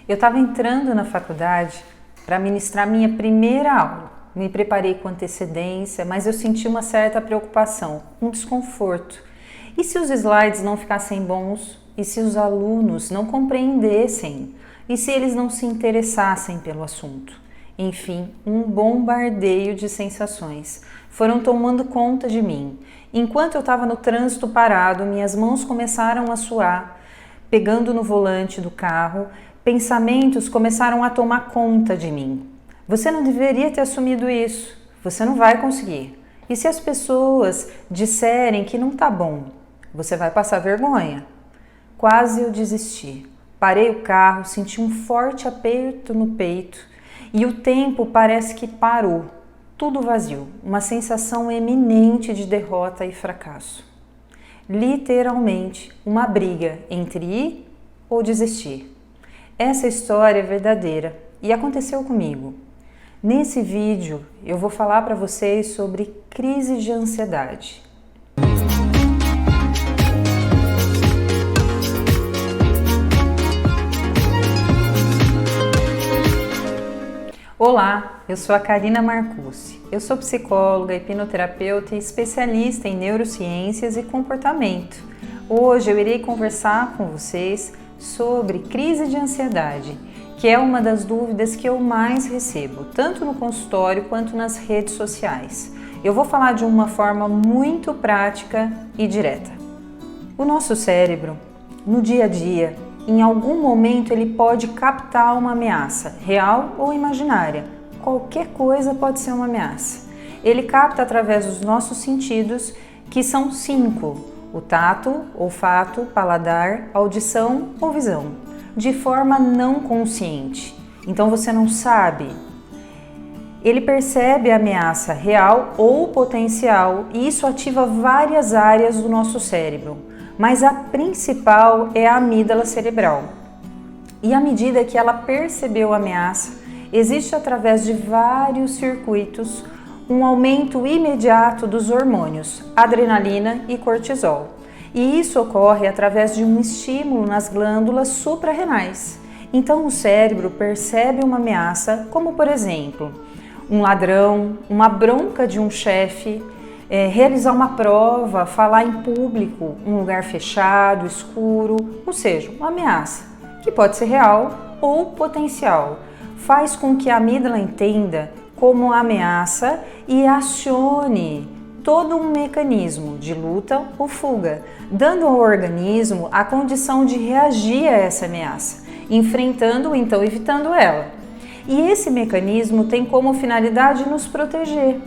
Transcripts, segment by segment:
Eu estava entrando na faculdade para ministrar minha primeira aula. Me preparei com antecedência, mas eu senti uma certa preocupação, um desconforto. E se os slides não ficassem bons? E se os alunos não compreendessem? E se eles não se interessassem pelo assunto? Enfim, um bombardeio de sensações foram tomando conta de mim. Enquanto eu estava no trânsito parado, minhas mãos começaram a suar, pegando no volante do carro. Pensamentos começaram a tomar conta de mim. Você não deveria ter assumido isso. Você não vai conseguir. E se as pessoas disserem que não tá bom? Você vai passar vergonha. Quase eu desisti. Parei o carro, senti um forte aperto no peito e o tempo parece que parou. Tudo vazio. Uma sensação eminente de derrota e fracasso. Literalmente, uma briga entre ir ou desistir. Essa história é verdadeira e aconteceu comigo. Nesse vídeo eu vou falar para vocês sobre crise de ansiedade. Olá, eu sou a Karina Marcucci. Eu sou psicóloga, hipnoterapeuta e especialista em neurociências e comportamento. Hoje eu irei conversar com vocês sobre crise de ansiedade, que é uma das dúvidas que eu mais recebo, tanto no consultório quanto nas redes sociais. Eu vou falar de uma forma muito prática e direta. O nosso cérebro, no dia a dia, em algum momento ele pode captar uma ameaça, real ou imaginária. Qualquer coisa pode ser uma ameaça. Ele capta através dos nossos sentidos, que são 5. O tato, olfato, paladar, audição ou visão, de forma não consciente. Então você não sabe. Ele percebe a ameaça real ou potencial e isso ativa várias áreas do nosso cérebro, mas a principal é a amígdala cerebral. E à medida que ela percebeu a ameaça, existe através de vários circuitos um aumento imediato dos hormônios, adrenalina e cortisol. E isso ocorre através de um estímulo nas glândulas suprarrenais. Então o cérebro percebe uma ameaça, como por exemplo, um ladrão, uma bronca de um chefe, realizar uma prova, falar em público, um lugar fechado, escuro, ou seja, uma ameaça, que pode ser real ou potencial. Faz com que a amígdala entenda como ameaça e acione todo um mecanismo de luta ou fuga, dando ao organismo a condição de reagir a essa ameaça, enfrentando ou então evitando ela. E esse mecanismo tem como finalidade nos proteger.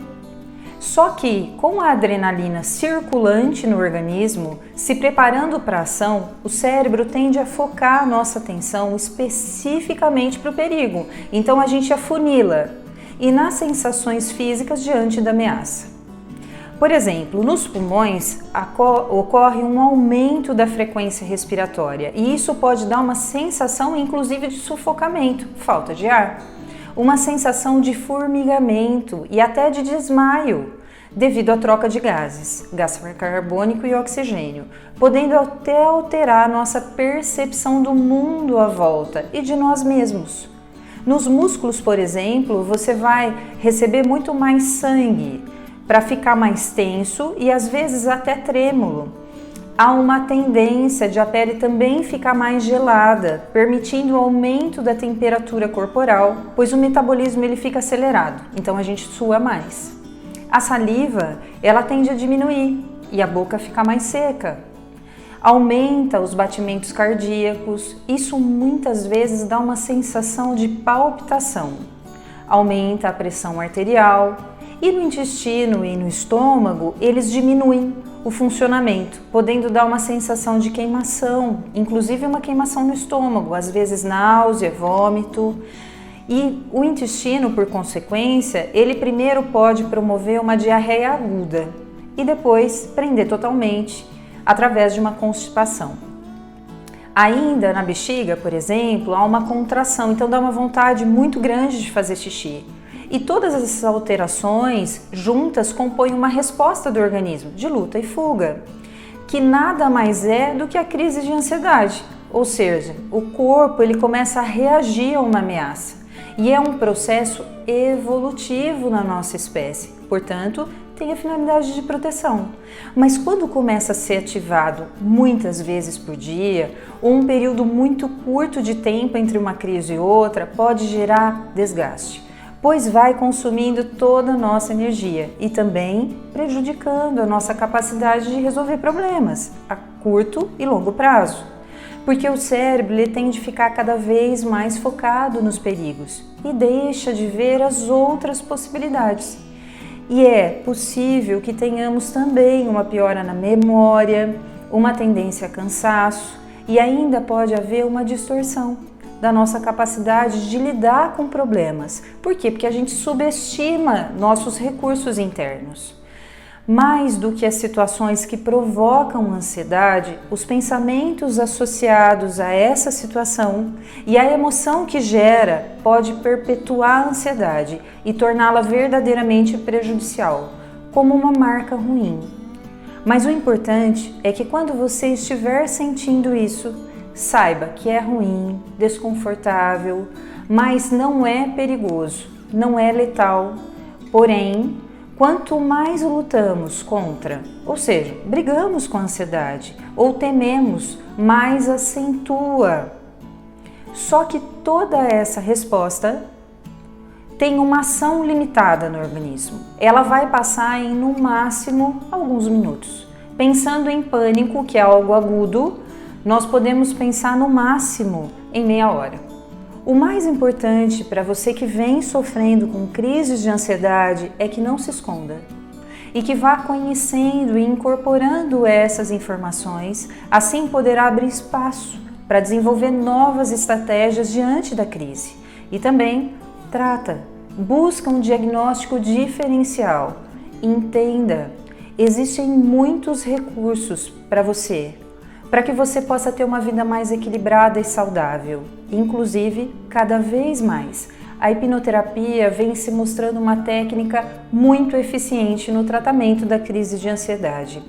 Só que, com a adrenalina circulante no organismo, se preparando para a ação, o cérebro tende a focar a nossa atenção especificamente para o perigo. Então a gente afunila e nas sensações físicas diante da ameaça. Por exemplo, nos pulmões ocorre um aumento da frequência respiratória e isso pode dar uma sensação inclusive de sufocamento, falta de ar, uma sensação de formigamento e até de desmaio, devido à troca de gases, gás carbônico e oxigênio, podendo até alterar nossa percepção do mundo à volta e de nós mesmos. Nos músculos, por exemplo, você vai receber muito mais sangue para ficar mais tenso e às vezes até trêmulo. Há uma tendência de a pele também ficar mais gelada, permitindo o aumento da temperatura corporal, pois o metabolismo ele fica acelerado, então a gente sua mais. A saliva, ela tende a diminuir e a boca fica mais seca. Aumenta os batimentos cardíacos, isso muitas vezes dá uma sensação de palpitação. Aumenta a pressão arterial e no intestino e no estômago eles diminuem o funcionamento, podendo dar uma sensação de queimação, inclusive uma queimação no estômago, às vezes náusea, vômito. E o intestino, por consequência, ele primeiro pode promover uma diarreia aguda e depois prender totalmente, através de uma constipação. Ainda na bexiga, por exemplo, há uma contração, então dá uma vontade muito grande de fazer xixi. E todas essas alterações juntas compõem uma resposta do organismo de luta e fuga, que nada mais é do que a crise de ansiedade, ou seja, o corpo ele começa a reagir a uma ameaça e é um processo evolutivo na nossa espécie, portanto, tem a finalidade de proteção. Mas quando começa a ser ativado muitas vezes por dia, ou um período muito curto de tempo entre uma crise e outra, pode gerar desgaste, pois vai consumindo toda a nossa energia e também prejudicando a nossa capacidade de resolver problemas a curto e longo prazo. Porque o cérebro ele tende a ficar cada vez mais focado nos perigos e deixa de ver as outras possibilidades. E é possível que tenhamos também uma piora na memória, uma tendência a cansaço e ainda pode haver uma distorção da nossa capacidade de lidar com problemas. Por quê? Porque a gente subestima nossos recursos internos. Mais do que as situações que provocam ansiedade, os pensamentos associados a essa situação e a emoção que gera pode perpetuar a ansiedade e torná-la verdadeiramente prejudicial, como uma marca ruim. Mas o importante é que quando você estiver sentindo isso, saiba que é ruim, desconfortável, mas não é perigoso, não é letal, porém, quanto mais lutamos contra, ou seja, brigamos com a ansiedade ou tememos, mais acentua. Só que toda essa resposta tem uma ação limitada no organismo. Ela vai passar em, no máximo, alguns minutos. Pensando em pânico, que é algo agudo, nós podemos pensar no máximo em meia hora. O mais importante para você que vem sofrendo com crises de ansiedade é que não se esconda e que vá conhecendo e incorporando essas informações, assim poderá abrir espaço para desenvolver novas estratégias diante da crise. E também busca um diagnóstico diferencial. Entenda, existem muitos recursos para você, para que você possa ter uma vida mais equilibrada e saudável. Inclusive, cada vez mais, a hipnoterapia vem se mostrando uma técnica muito eficiente no tratamento da crise de ansiedade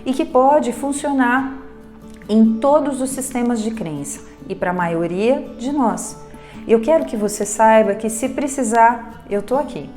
e que pode funcionar em todos os sistemas de crença e para a maioria de nós. Eu quero que você saiba que se precisar, eu estou aqui.